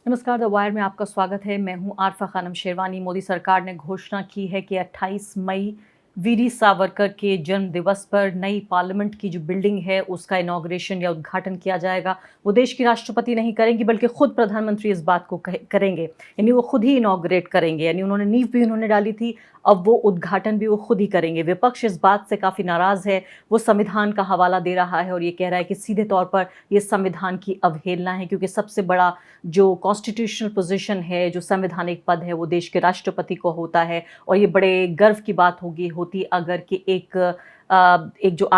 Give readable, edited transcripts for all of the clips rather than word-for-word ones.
नमस्कार, the wire में आपका स्वागत है। मैं हूं आरफा खानम शेरवानी। मोदी सरकार ने घोषणा की है कि 28 मई वीरी सावरकर के जन्म दिवस पर नई पार्लियामेंट की जो बिल्डिंग है उसका इनॉग्रेशन या उद्घाटन किया जाएगा। वो देश की राष्ट्रपति नहीं करेंगी बल्कि खुद प्रधानमंत्री इस बात को करेंगे, यानी वो खुद ही इनॉग्रेट करेंगे। यानी उन्होंने नींव भी उन्होंने डाली थी, अब वो उद्घाटन भी वो खुद ही करेंगे। विपक्ष इस बात से काफ़ी नाराज़ है, वो संविधान का हवाला दे रहा है और ये कह रहा है कि सीधे तौर पर ये संविधान की अवहेलना है, क्योंकि सबसे बड़ा जो कॉन्स्टिट्यूशनल पोजीशन है, जो संवैधानिक पद है, वो देश के राष्ट्रपति को होता है। और ये बड़े गर्व की बात होती अगर कि एक जो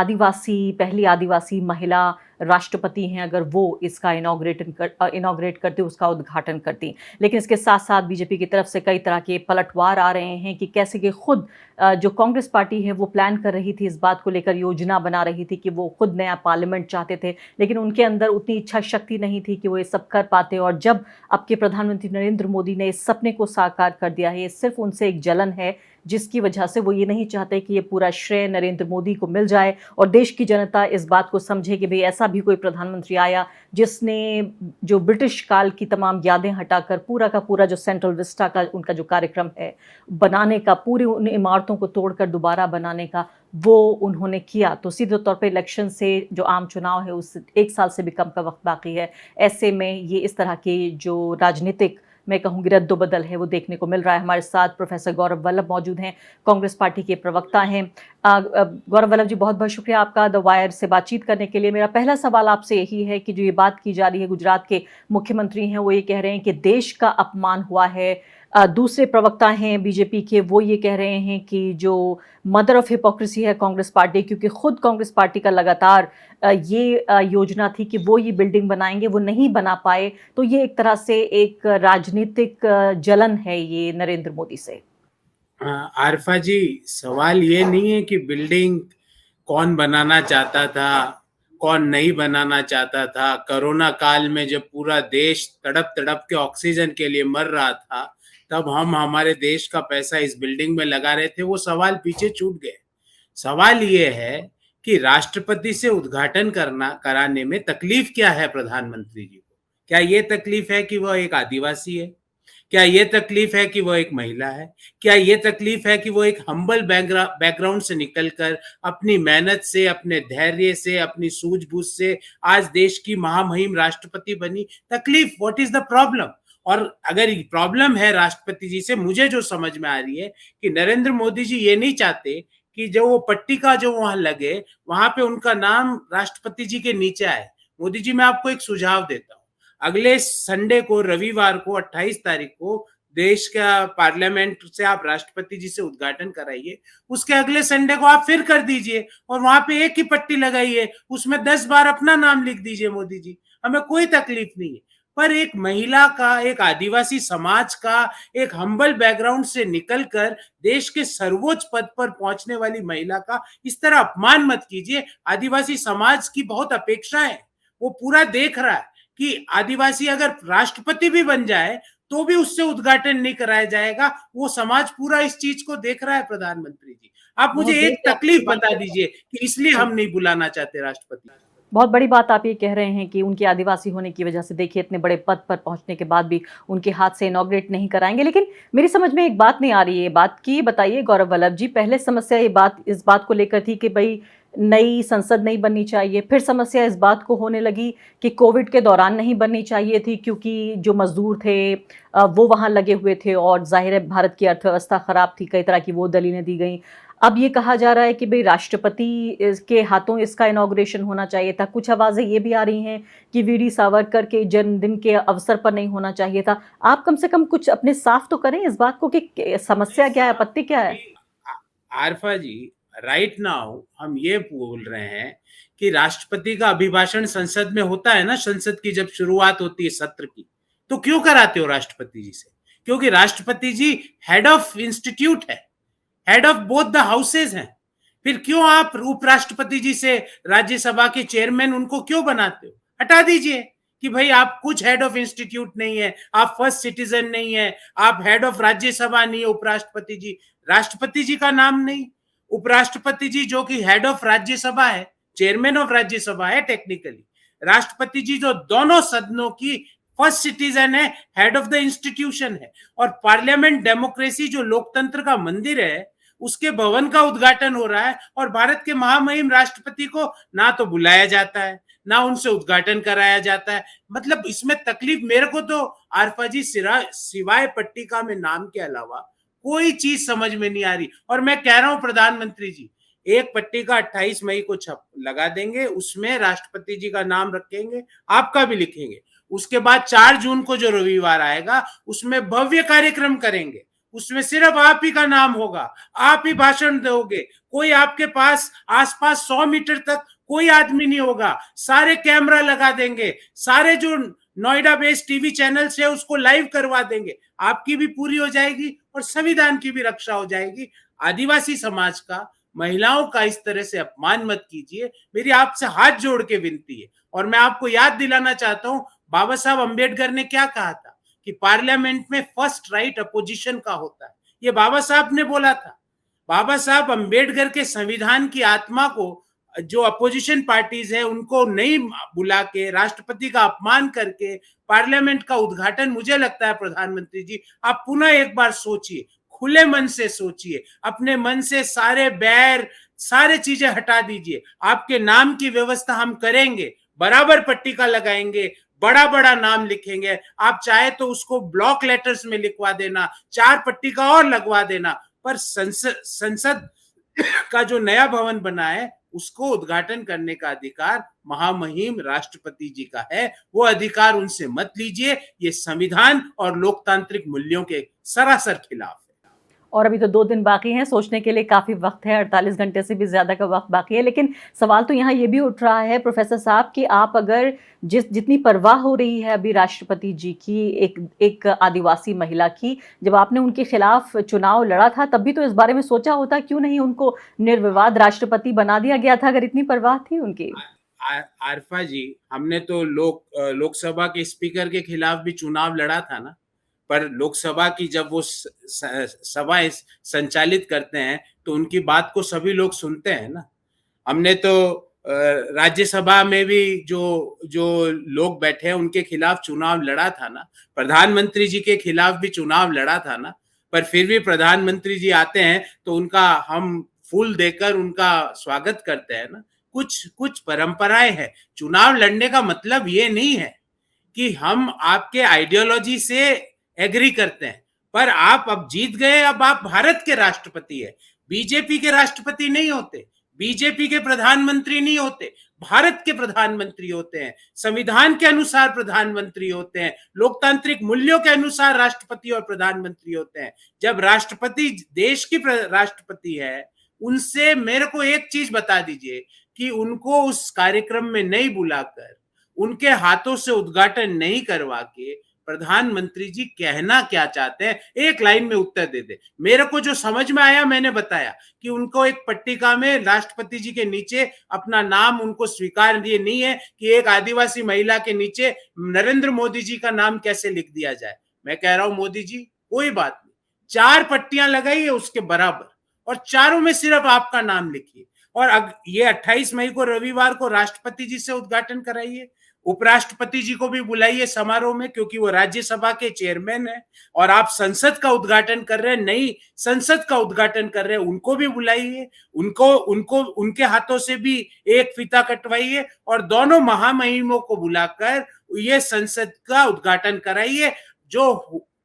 पहली आदिवासी महिला राष्ट्रपति हैं, अगर वो इसका इनॉग्रेट करती, उसका उद्घाटन करती। लेकिन इसके साथ साथ बीजेपी की तरफ से कई तरह के पलटवार आ रहे हैं कि कैसे कि खुद जो कांग्रेस पार्टी है वो प्लान कर रही थी, इस बात को लेकर योजना बना रही थी कि वो खुद नया पार्लियामेंट चाहते थे, लेकिन उनके अंदर उतनी इच्छा शक्ति नहीं थी कि वो ये सब कर पाते। और जब अब के प्रधानमंत्री नरेंद्र मोदी ने इस सपने को साकार कर दिया है, ये सिर्फ उनसे एक जलन है जिसकी वजह से वो ये नहीं चाहते कि ये पूरा श्रेय नरेंद्र मोदी को मिल जाए और देश की जनता इस बात को समझे कि भाई ऐसा भी कोई प्रधानमंत्री आया जिसने जो ब्रिटिश काल की तमाम यादें हटाकर पूरा का पूरा जो सेंट्रल विस्टा का उनका जो कार्यक्रम है बनाने का, पूरी उन इमारतों को तोड़कर दोबारा बनाने का, वो उन्होंने किया। तो सीधे तौर पर इलेक्शन से जो आम चुनाव है उस 1 साल से भी कम का वक्त बाकी है। ऐसे में ये इस तरह के जो राजनीतिक, मैं कहूँगी, रद्दोबदल है वो देखने को मिल रहा है। हमारे साथ प्रोफेसर गौरव वल्लभ मौजूद हैं, कांग्रेस पार्टी के प्रवक्ता हैं। गौरव वल्लभ जी, बहुत बहुत शुक्रिया आपका द वायर से बातचीत करने के लिए। मेरा पहला सवाल आपसे यही है कि जो ये बात की जा रही है, गुजरात के मुख्यमंत्री हैं वो ये कह रहे हैं कि देश का अपमान हुआ है। दूसरे प्रवक्ता हैं बीजेपी के, वो ये कह रहे हैं कि जो मदर ऑफ हिपोक्रेसी है कांग्रेस पार्टी, क्योंकि खुद कांग्रेस पार्टी का लगातार ये योजना थी कि वो ये बिल्डिंग बनाएंगे, वो नहीं बना पाए। तो ये एक तरह से एक राजनीतिक जलन है ये नरेंद्र मोदी से। आरफा जी, सवाल ये नहीं है कि बिल्डिंग कौन बनाना चाहता था, कौन नहीं बनाना चाहता था। कोरोना काल में जब पूरा देश तड़प तड़प के ऑक्सीजन के लिए मर रहा था, तब हम हमारे देश का पैसा इस बिल्डिंग में लगा रहे थे। वो सवाल पीछे छूट गए। सवाल ये है कि राष्ट्रपति से उद्घाटन कराने में तकलीफ क्या है प्रधानमंत्री जी को? क्या ये तकलीफ है कि वह एक आदिवासी है? क्या ये तकलीफ है कि वो एक महिला है? क्या ये तकलीफ है कि वो एक हम्बल बैकग्राउंड से निकलकर अपनी मेहनत से, अपने धैर्य से, अपनी सूझबूझ से आज देश की महामहिम राष्ट्रपति बनी? तकलीफ, व्हाट इज द प्रॉब्लम? और अगर प्रॉब्लम है राष्ट्रपति जी से, मुझे जो समझ में आ रही है कि नरेंद्र मोदी जी ये नहीं चाहते कि जो वो पट्टिका जो वहां लगे, वहां पे उनका नाम राष्ट्रपति जी के नीचे आए। मोदी जी, मैं आपको एक सुझाव देता हूं। अगले संडे को, रविवार को, 28 तारीख को देश का पार्लियामेंट से आप राष्ट्रपति जी से उद्घाटन कराइए। उसके अगले संडे को आप फिर कर दीजिए और वहां पे एक ही पट्टी लगाइए, उसमें 10 बार अपना नाम लिख दीजिए। मोदी जी, हमें कोई तकलीफ नहीं है, पर एक महिला का, एक आदिवासी समाज का, एक हम्बल बैकग्राउंड से निकलकर देश के सर्वोच्च पद पर पहुंचने वाली महिला का इस तरह अपमान मत कीजिए। आदिवासी समाज की बहुत अपेक्षाएं है, वो पूरा देख रहा है कि आदिवासी अगर राष्ट्रपति भी बन जाए तो भी उससे उद्घाटन नहीं कराया जाएगा। वो समाज पूरा इस चीज को देख रहा है। प्रधानमंत्री जी, आप मुझे बहुत देर एक से तकलीफ आपकी बात बता कर रहा दीजिए कि इसलिए हूँ। हम नहीं बुलाना चाहते राष्ट्रपति। बहुत बड़ी बात आप ये कह रहे हैं कि उनके आदिवासी होने की वजह से, देखिए, इतने बड़े पद पर पहुंचने के बाद भी उनके हाथ से इनॉग्रेट नहीं कराएंगे। लेकिन मेरी समझ में एक बात नहीं आ रही है बात की, बताइए गौरव वल्लभ जी। पहले समस्या इस बात को लेकर थी कि भाई नई संसद नहीं बननी चाहिए, फिर समस्या इस बात को होने लगी कि कोविड के दौरान नहीं बननी चाहिए थी क्योंकि जो मजदूर थे वो वहां लगे हुए थे और जाहिर है भारत की अर्थव्यवस्था खराब थी, कई तरह की वो दलीलें दी गई। अब ये कहा जा रहा है कि भाई राष्ट्रपति के हाथों इसका इनॉग्रेशन होना चाहिए था। कुछ आवाज़ें ये भी आ रही हैं कि वीडी सावरकर के जन्मदिन के अवसर पर नहीं होना चाहिए था। आप कम से कम कुछ अपने साफ तो करें इस बात को कि समस्या क्या है, आपत्ति क्या है? आरफा जी, राइट नाउ हम ये बोल रहे हैं कि राष्ट्रपति का अभिभाषण संसद में होता है ना, संसद की जब शुरुआत होती है सत्र की, तो क्यों कराते हो राष्ट्रपति जी से? क्योंकि राष्ट्रपति जी हेड ऑफ इंस्टीट्यूट है, head of both the houses हैं। फिर क्यों आप उपराष्ट्रपति जी से, राज्यसभा के चेयरमैन, उनको क्यों बनाते हो? हटा दीजिए कि भाई आप कुछ हेड ऑफ इंस्टीट्यूट नहीं है, आप फर्स्ट सिटीजन नहीं है, आप हेड ऑफ राज्यसभा नहीं है। उपराष्ट्रपति जी, राष्ट्रपति जी का नाम नहीं। उपराष्ट्रपति जी जो कि हेड ऑफ राज्यसभा है, चेयरमैन ऑफ राज्यसभा है टेक्निकली। राष्ट्रपति जी जो दोनों सदनों की फर्स्ट सिटीजन है, हेड ऑफ द इंस्टीट्यूशन है। और पार्लियामेंट डेमोक्रेसी जो लोकतंत्र का मंदिर है, उसके भवन का उद्घाटन हो रहा है और भारत के महामहिम राष्ट्रपति को ना तो बुलाया जाता है, ना उनसे उद्घाटन कराया जाता है। मतलब इसमें तकलीफ मेरे को तो आरफा जी सिवाय पट्टिका में नाम के अलावा कोई चीज समझ में नहीं आ रही। और मैं कह रहा हूं प्रधानमंत्री जी, एक पट्टिका 28 मई को छप लगा देंगे, उसमें राष्ट्रपति जी का नाम रखेंगे, आपका भी लिखेंगे। उसके बाद 4 जून को जो रविवार आएगा, उसमें भव्य कार्यक्रम करेंगे, उसमें सिर्फ आप ही का नाम होगा, आप ही भाषण दोगे, कोई आपके पास आसपास 100 मीटर तक कोई आदमी नहीं होगा, सारे कैमरा लगा देंगे, सारे जो नोएडा बेस्ड टीवी चैनल है उसको लाइव करवा देंगे, आपकी भी पूरी हो जाएगी और संविधान की भी रक्षा हो जाएगी। आदिवासी समाज का, महिलाओं का इस तरह से अपमान मत कीजिए, मेरी आपसे हाथ जोड़ के विनती है। और मैं आपको याद दिलाना चाहता हूं, बाबा साहब अंबेडकर ने क्या कहा था कि पार्लियामेंट में फर्स्ट राइट अपोजिशन का होता है, ये बाबा साहब ने बोला था। बाबा साहब अंबेडकर के संविधान की आत्मा को जो अपोजिशन पार्टीज है उनको नहीं बुला के, राष्ट्रपति का अपमान करके पार्लियामेंट का उद्घाटन, मुझे लगता है प्रधानमंत्री जी आप पुनः एक बार सोचिए, खुले मन से सोचिए, अपने मन से सारे बैर, सारे चीजें हटा दीजिए। आपके नाम की व्यवस्था हम करेंगे, बराबर पट्टिका लगाएंगे, बड़ा बड़ा नाम लिखेंगे, आप चाहे तो उसको ब्लॉक लेटर्स में लिखवा देना, 4 पट्टिका और लगवा देना, पर संसद का जो नया भवन बना है उसको उद्घाटन करने का अधिकार महामहिम राष्ट्रपति जी का है। वो अधिकार उनसे मत लीजिए, ये संविधान और लोकतांत्रिक मूल्यों के सरासर खिलाफ है। और अभी तो 2 दिन बाकी हैं, सोचने के लिए काफ़ी वक्त है, 48 घंटे से भी ज़्यादा का वक्त बाकी है। लेकिन सवाल तो यहाँ ये भी उठ रहा है प्रोफेसर साहब कि आप अगर जितनी परवाह हो रही है अभी राष्ट्रपति जी की, एक आदिवासी महिला की, जब आपने उनके खिलाफ चुनाव लड़ा था तब भी तो इस बारे में सोचा होता, क्यों नहीं उनको निर्विवाद राष्ट्रपति बना दिया गया था अगर इतनी परवाह थी उनकी? आरफा जी, हमने तो लोकसभा के स्पीकर के खिलाफ भी चुनाव लड़ा था ना, पर लोकसभा की जब वो सभाएं संचालित करते हैं तो उनकी बात को सभी लोग सुनते हैं ना। हमने तो राज्यसभा में भी जो जो लोग बैठे हैं उनके खिलाफ चुनाव लड़ा था ना, प्रधानमंत्री जी के खिलाफ भी चुनाव लड़ा था ना, पर फिर भी प्रधानमंत्री जी आते हैं तो उनका हम फूल देकर उनका स्वागत करते हैं ना। कुछ कुछ परंपराएं हैं, चुनाव लड़ने का मतलब ये नहीं है कि हम आपके आइडियोलॉजी से एग्री करते हैं, पर आप अब जीत गए, अब आप भारत के राष्ट्रपति है, बीजेपी के राष्ट्रपति नहीं होते, बीजेपी के प्रधानमंत्री नहीं होते, भारत के प्रधानमंत्री होते हैं, संविधान के अनुसार प्रधानमंत्री होते हैं, लोकतांत्रिक मूल्यों के अनुसार राष्ट्रपति और प्रधानमंत्री होते हैं। जब राष्ट्रपति देश की राष्ट्रपति है, उनसे मेरे को एक चीज बता दीजिए कि उनको उस कार्यक्रम में नहीं बुलाकर, उनके हाथों से उद्घाटन नहीं करवा के प्रधानमंत्री जी कहना क्या चाहते हैं, एक लाइन में उत्तर दे दे। मेरे को जो समझ में आया मैंने बताया कि उनको एक पट्टिका में राष्ट्रपति जी के नीचे अपना नाम उनको स्वीकार ये नहीं है कि एक आदिवासी महिला के नीचे नरेंद्र मोदी जी का नाम कैसे लिख दिया जाए। मैं कह रहा हूं मोदी जी कोई बात नहीं, 4 पट्टियां लगाइए उसके बराबर और चारों में सिर्फ आपका नाम लिखिए। और ये 28 मई को रविवार को राष्ट्रपति जी से उद्घाटन कराइए, उपराष्ट्रपति जी को भी बुलाइए समारोह में, क्योंकि वो राज्यसभा के चेयरमैन है। और आप संसद का उद्घाटन कर रहे हैं, नई संसद का उद्घाटन कर रहे हैं, उनको भी बुलाइए, उनको उनको उनके हाथों से भी एक फीता कटवाइए और दोनों महामहिमों को बुलाकर ये संसद का उद्घाटन कराइए। जो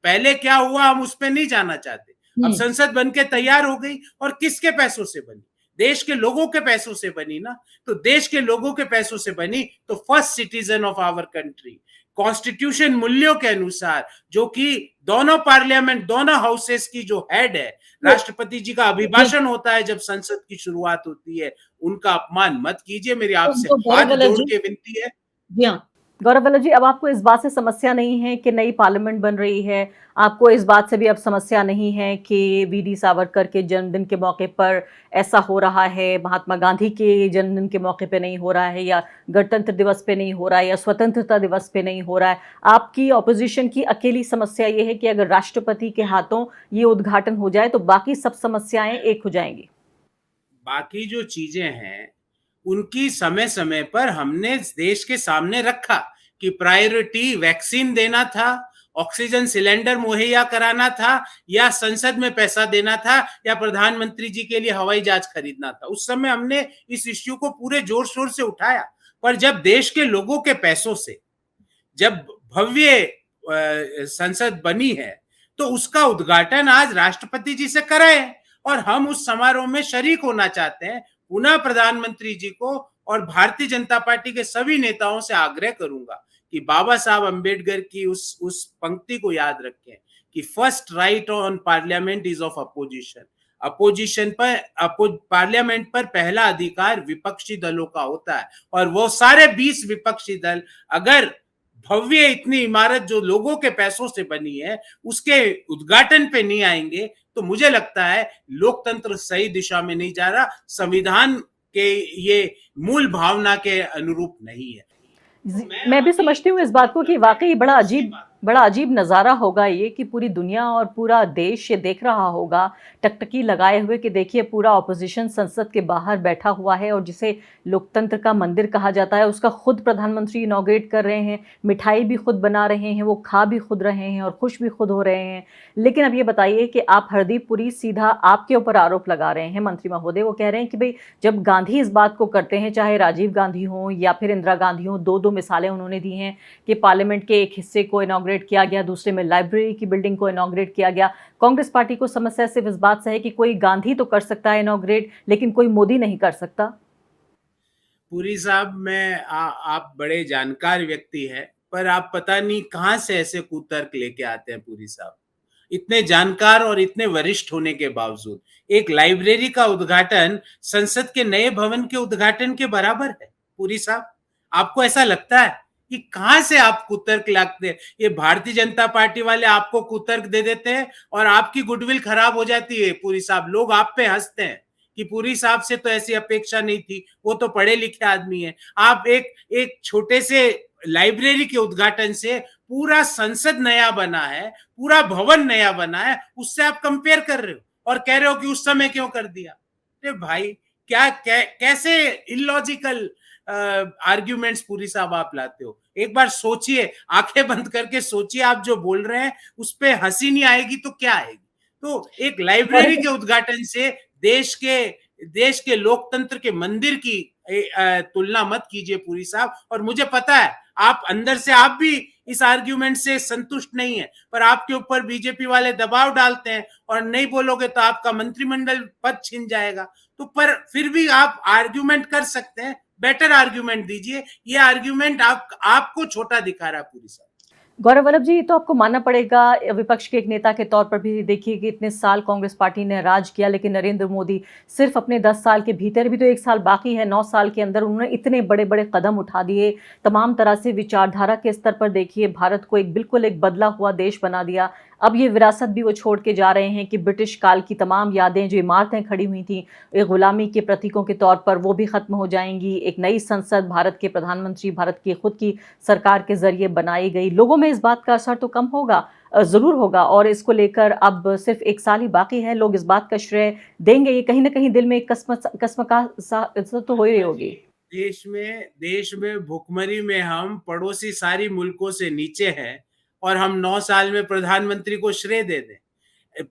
पहले क्या हुआ हम उस पर नहीं जाना चाहते। अब संसद बनके तैयार हो गई और किसके पैसों से बनी? देश के लोगों के पैसों से बनी ना। तो देश के लोगों के पैसों से बनी तो first citizen of our country, constitution मूल्यों के अनुसार, जो कि दोनों पार्लियामेंट, दोनों हाउसेस की जो हेड है, राष्ट्रपति जी का अभिभाषण होता है जब संसद की शुरुआत होती है, उनका अपमान मत कीजिए। मेरी आपसे हाथ जोड़ के विनती है। जी हाँ गौरव जी, अब आपको इस बात से समस्या नहीं है कि नई पार्लियामेंट बन रही है, आपको इस बात से भी अब समस्या नहीं है कि वीडी सावरकर के जन्मदिन के मौके पर ऐसा हो रहा है, महात्मा गांधी के जन्मदिन के मौके पे नहीं हो रहा है, या गणतंत्र दिवस पे नहीं हो रहा है, या स्वतंत्रता दिवस पे नहीं हो रहा है। आपकी ऑपोजिशन की अकेली समस्या ये है कि अगर राष्ट्रपति के हाथों ये उद्घाटन हो जाए तो बाकी सब समस्याएं एक हो जाएंगी। बाकी जो चीजें हैं उनकी समय समय पर हमने देश के सामने रखा कि प्रायोरिटी वैक्सीन देना था, ऑक्सीजन सिलेंडर मुहैया कराना था, या संसद में पैसा देना था, या प्रधानमंत्री जी के लिए हवाई जहाज खरीदना था। उस समय हमने इस इश्यू को पूरे जोर शोर से उठाया, पर जब देश के लोगों के पैसों से जब भव्य संसद बनी है, तो उसका उद्घाटन आज राष्ट्रपति जी से कराए, और हम उस समारोह में शरीक होना चाहते हैं। पुनः प्रधानमंत्री जी को और भारतीय जनता पार्टी के सभी नेताओं से आग्रह करूंगा कि बाबा साहब अंबेडकर की उस पंक्ति को याद रखें कि first right on parliament is of opposition. Opposition पर पार्लियामेंट पर पहला अधिकार विपक्षी दलों का होता है, और वो सारे 20 विपक्षी दल अगर भव्य इतनी इमारत जो लोगों के पैसों से बनी है उसके उद्घाटन पे नहीं आएंगे, तो मुझे लगता है लोकतंत्र सही दिशा में नहीं जा रहा, संविधान के ये मूल भावना के अनुरूप नहीं है। मैं भी समझती हूँ इस बात को कि वाकई बड़ा अजीब नज़ारा होगा ये कि पूरी दुनिया और पूरा देश ये देख रहा होगा टकटकी लगाए हुए कि देखिए पूरा ऑपोजिशन संसद के बाहर बैठा हुआ है, और जिसे लोकतंत्र का मंदिर कहा जाता है उसका खुद प्रधानमंत्री इनॉग्रेट कर रहे हैं, मिठाई भी खुद बना रहे हैं, वो खा भी खुद रहे हैं और खुश भी खुद हो रहे हैं। लेकिन अब ये बताइए कि आप हरदीप पुरी सीधा आपके ऊपर आरोप लगा रहे हैं मंत्री महोदय। वो कह रहे हैं कि भाई जब गांधी इस बात को करते हैं, चाहे राजीव गांधी हो या फिर इंदिरा गांधी हो, दो मिसालें उन्होंने दी हैं कि पार्लियामेंट के एक हिस्से को इनॉग्रेट किया गया, दूसरे में लाइब्रेरी की बिल्डिंग को इनॉग्रेट किया गया। कांग्रेस पार्टी को समस्या सिर्फ इस बात से है कि कोई गांधी तो कर सकता है इनॉग्रेट, लेकिन कोई मोदी नहीं कर सकता। पुरी साहब, आप बड़े जानकार व्यक्ति हैं, पर आप पता नहीं कहां से ऐसे कुतर्क लेके आते हैं। पुरी साहब इतने जानकार और इतने वरिष्ठ होने के बावजूद एक लाइब्रेरी का उद्घाटन संसद के नए भवन के उद्घाटन के बराबर है। पुरी साहब, आपको ऐसा लगता है कि कहां से आप कुतर्क लाते हैं? ये भारतीय जनता पार्टी वाले आपको कुतर्क दे देते हैं और आपकी गुडविल खराब हो जाती है। पुरी साहब, लोग आप पे हंसते हैं कि पुरी साहब से तो ऐसी अपेक्षा नहीं थी, वो तो पढ़े लिखे आदमी है। आप एक छोटे से लाइब्रेरी के उद्घाटन से पूरा संसद नया बना है, पूरा भवन नया बना है, उससे आप कंपेयर कर रहे हो और कह रहे हो कि उस समय क्यों कर दिया। अरे भाई, कैसे इलॉजिकल आर्ग्यूमेंट्स पूरी साहब आप लाते हो? एक बार सोचिए, आंखें बंद करके सोचिए, आप जो बोल रहे हैं उस पे हंसी नहीं आएगी तो क्या आएगी? तो एक लाइब्रेरी के उद्घाटन से देश के लोकतंत्र के मंदिर की तुलना मत कीजिए पुरी साहब। और मुझे पता है आप अंदर से आप भी इस आर्ग्यूमेंट से संतुष्ट नहीं है, पर आपके ऊपर बीजेपी वाले दबाव डालते हैं और नहीं बोलोगे तो आपका मंत्रिमंडल पद छिन जाएगा। तो पर फिर भी आप आर्ग्यूमेंट कर सकते हैं, बेटर आर्ग्यूमेंट दीजिए। ये आर्ग्यूमेंट आपको छोटा दिखा रहा है पुरी साहब। गौरव वल्लभ जी, तो आपको मानना पड़ेगा विपक्ष के एक नेता के तौर पर भी, देखिए कि इतने साल कांग्रेस पार्टी ने राज किया, लेकिन नरेंद्र मोदी सिर्फ अपने 10 साल के भीतर, भी तो 1 साल बाकी है, 9 साल के अंदर उन्होंने इतने बड़े बड़े कदम उठा दिए। तमाम तरह से विचारधारा के स्तर पर देखिए भारत को बिल्कुल एक बदला हुआ देश बना दिया। अब ये विरासत भी वो छोड़ के जा रहे हैं कि ब्रिटिश काल की तमाम यादें, जो इमारतें खड़ी हुई थी एक गुलामी के प्रतीकों के तौर पर, वो भी खत्म हो जाएंगी। एक नई संसद भारत के प्रधानमंत्री, भारत की खुद की सरकार के जरिए बनाई गई। लोगों में इस बात का असर तो कम होगा, जरूर होगा, और इसको लेकर अब सिर्फ 1 साल ही बाकी है, लोग इस बात का श्रेय देंगे। ये कहीं ना कहीं दिल में एक कसमका तो हो ही रही होगी। देश में भुखमरी में हम पड़ोसी सारी मुल्कों से नीचे हैं, और हम 9 साल में प्रधानमंत्री को श्रेय दे दें।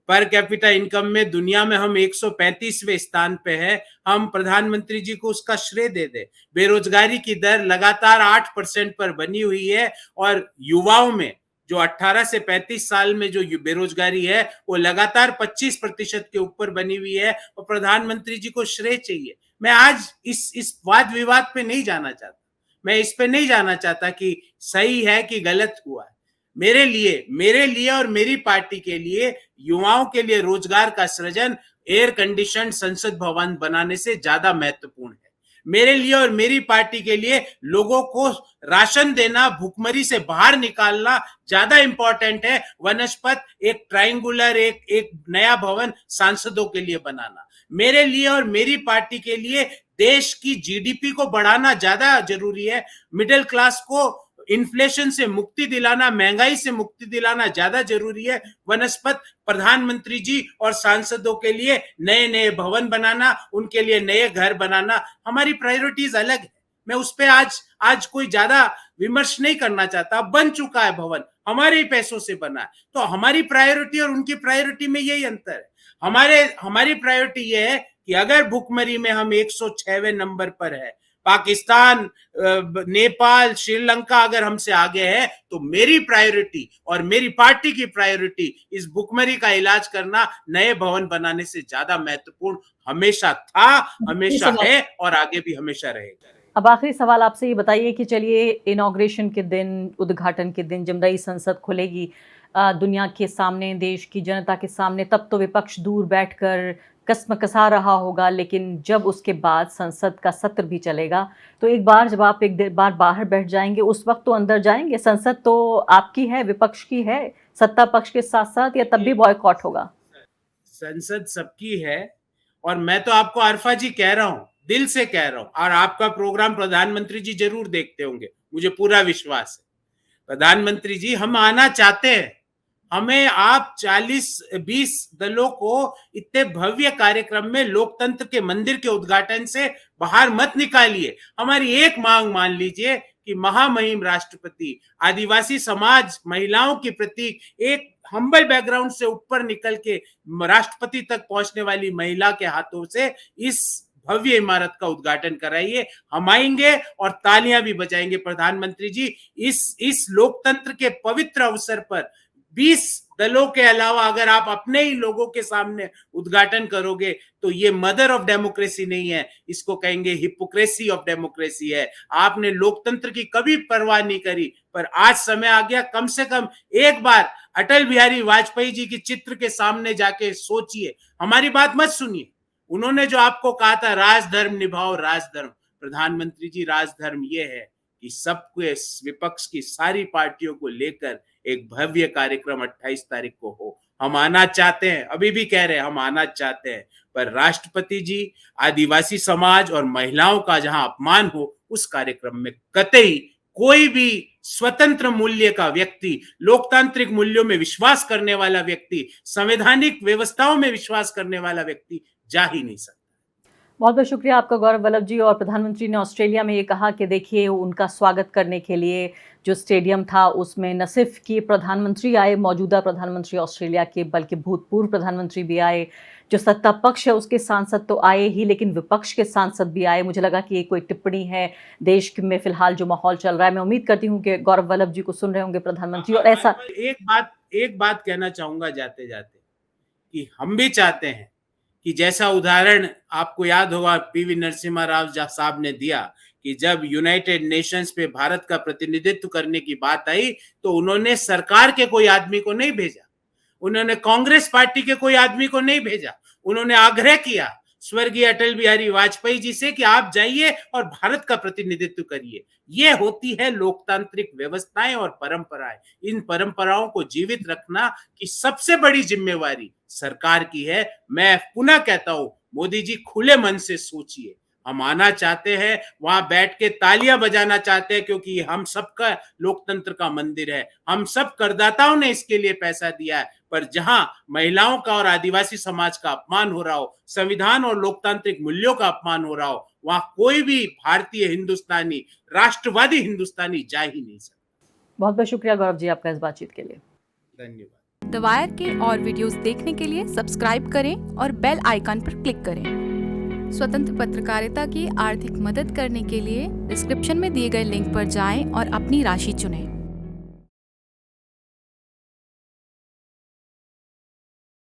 पर कैपिटा इनकम में दुनिया में हम 135वें स्थान पे है, हम प्रधानमंत्री जी को उसका श्रेय दे दें। बेरोजगारी की दर लगातार 8% पर बनी हुई है, और युवाओं में जो 18 से 35 साल में जो बेरोजगारी है वो लगातार 25% के ऊपर बनी हुई है, और प्रधानमंत्री जी को श्रेय चाहिए। मैं आज इस वाद विवाद पे नहीं जाना चाहता, मैं इस पे नहीं जाना चाहता कि सही है कि गलत हुआ है। मेरे लिए और मेरी पार्टी के लिए, युवाओं के लिए रोजगार का सृजन एयर कंडीशन संसद भवन बनाने से ज्यादा महत्वपूर्ण है। मेरे लिए और मेरी पार्टी के लिए लोगों को राशन देना, भुखमरी से बाहर निकालना ज्यादा इंपॉर्टेंट है वनस्पत एक ट्रायंगुलर एक नया भवन सांसदों के लिए बनाना। मेरे लिए और मेरी पार्टी के लिए देश की जीडीपी को बढ़ाना ज्यादा जरूरी है। मिडिल क्लास को इन्फ्लेशन से मुक्ति दिलाना, महंगाई से मुक्ति दिलाना ज्यादा जरूरी है वनस्पत प्रधानमंत्री जी और सांसदों के लिए नए नए भवन बनाना, उनके लिए नए घर बनाना। हमारी प्रायोरिटीज अलग है, मैं उस पे आज कोई ज्यादा विमर्श नहीं करना चाहता। बन चुका है भवन, हमारे ही पैसों से बना है। तो हमारी प्रायोरिटी और उनकी प्रायोरिटी में यही अंतर है। हमारी प्रायोरिटी ये है कि अगर भुखमरी में हम 106वें नंबर पर है, पाकिस्तान, नेपाल, श्रीलंका अगर हमसे आगे है, तो मेरी प्रायोरिटी और मेरी पार्टी की प्रायोरिटी इस भुखमरी का इलाज करना नए भवन बनाने से ज्यादा महत्वपूर्ण हमेशा था, हमेशा है और आगे भी हमेशा रहेगा। अब आखिरी सवाल आपसे ये बताइए कि चलिए इनॉग्रेशन के दिन, उद्घाटन के दिन जब नई संसद खुलेगी दुनिया के सामने, देश की जनता के सामने, तब तो विपक्ष दूर बैठकर कसमकसा रहा होगा, लेकिन जब उसके बाद संसद का सत्र भी चलेगा तो एक बार जब आप एक बार बाहर बैठ जाएंगे, उस वक्त तो अंदर जाएंगे। संसद तो आपकी है, विपक्ष की है, सत्ता पक्ष के साथ साथ, या तब भी बॉयकॉट होगा? संसद सबकी है और मैं तो आपको आरफा जी कह रहा हूं, दिल से कह रहा हूं, और आपका प्रोग्राम प्रधानमंत्री जी जरूर देखते होंगे, मुझे पूरा विश्वास है। प्रधानमंत्री जी, हम आना चाहते हैं, हमें आप 40-20 दलों को इतने भव्य कार्यक्रम में लोकतंत्र के मंदिर के उद्घाटन से बाहर मत निकालिए। हमारी एक मांग मान लीजिए कि महामहिम राष्ट्रपति, आदिवासी समाज, महिलाओं की प्रतीक, एक हम्बल बैकग्राउंड से ऊपर निकल के राष्ट्रपति तक पहुंचने वाली महिला के हाथों से इस भव्य इमारत का उद्घाटन कराइए। हम आएंगे और तालियां भी बजाएंगे। प्रधानमंत्री जी, इस लोकतंत्र के पवित्र अवसर पर 20 दलों के अलावा अगर आप अपने ही लोगों के सामने उद्घाटन करोगे तो ये मदर ऑफ डेमोक्रेसी नहीं है, इसको कहेंगे हिपोक्रेसी ऑफ डेमोक्रेसी है। आपने लोकतंत्र की कभी परवाह नहीं करी, पर आज समय आ गया, कम से कम एक बार अटल बिहारी वाजपेयी जी की चित्र के सामने जाके सोचिए। हमारी बात मत सुनिए। उन्होंने जो आपको कहा था, राजधर्म निभाओ, राजधर्म, प्रधानमंत्री जी, राजधर्म ये है कि सबके विपक्ष की सारी पार्टियों को लेकर एक भव्य कार्यक्रम 28 तारीख को हो। हम आना चाहते हैं, अभी भी कह रहे हैं, हम आना चाहते हैं, पर राष्ट्रपति जी, आदिवासी समाज और महिलाओं का जहां अपमान हो, उस कार्यक्रम में कतई कोई भी स्वतंत्र मूल्य का व्यक्ति, लोकतांत्रिक मूल्यों में विश्वास करने वाला व्यक्ति, संवैधानिक व्यवस्थाओं में विश्वास करने वाला व्यक्ति जा ही नहीं सकता। बहुत बहुत शुक्रिया आपका गौरव वल्लभ जी। और प्रधानमंत्री ने ऑस्ट्रेलिया में ये कहा कि देखिए, उनका स्वागत करने के लिए जो स्टेडियम था उसमें न सिर्फ कि प्रधानमंत्री आए, मौजूदा प्रधानमंत्री ऑस्ट्रेलिया के, बल्कि भूतपूर्व प्रधानमंत्री भी आए, जो सत्ता पक्ष है उसके सांसद तो आए ही, लेकिन विपक्ष के सांसद भी आए। मुझे लगा कि ये कोई टिप्पणी है देश में फिलहाल जो माहौल चल रहा है। मैं उम्मीद करती हूँ कि गौरव वल्लभ जी को सुन रहे होंगे प्रधानमंत्री। और ऐसा एक बात कहना चाहूंगा जाते जाते, कि हम भी चाहते हैं कि जैसा उदाहरण आपको याद होगा पीवी नरसिम्हा राव साहब ने दिया, कि जब यूनाइटेड नेशंस पे भारत का प्रतिनिधित्व करने की बात आई तो उन्होंने सरकार के कोई आदमी को नहीं भेजा, उन्होंने कांग्रेस पार्टी के कोई आदमी को नहीं भेजा, उन्होंने आग्रह किया स्वर्गीय अटल बिहारी वाजपेयी जी से कि आप जाइए और भारत का प्रतिनिधित्व करिए। ये होती है लोकतांत्रिक व्यवस्थाएं और परंपराएं। इन परंपराओं को जीवित रखना की सबसे बड़ी जिम्मेवारी सरकार की है। मैं पुनः कहता हूं, मोदी जी, खुले मन से सोचिए। हम आना चाहते हैं, वहां बैठ के तालियां बजाना चाहते हैं, क्योंकि हम सबका लोकतंत्र का मंदिर है, हम सब करदाताओं ने इसके लिए पैसा दिया है। पर जहां महिलाओं का और आदिवासी समाज का अपमान हो रहा हो, संविधान और लोकतांत्रिक मूल्यों का अपमान हो रहा हो, वहां कोई भी भारतीय हिंदुस्तानी, राष्ट्रवादी हिंदुस्तानी जा ही नहीं सकता। बहुत बहुत शुक्रिया गौरव जी आपका इस बातचीत के लिए। धन्यवाद। द वायर के और वीडियोस देखने के लिए सब्सक्राइब करें और बेल आइकन पर क्लिक करें। स्वतंत्र पत्रकारिता की आर्थिक मदद करने के लिए डिस्क्रिप्शन में दिए गए लिंक पर जाएं और अपनी राशि चुनें।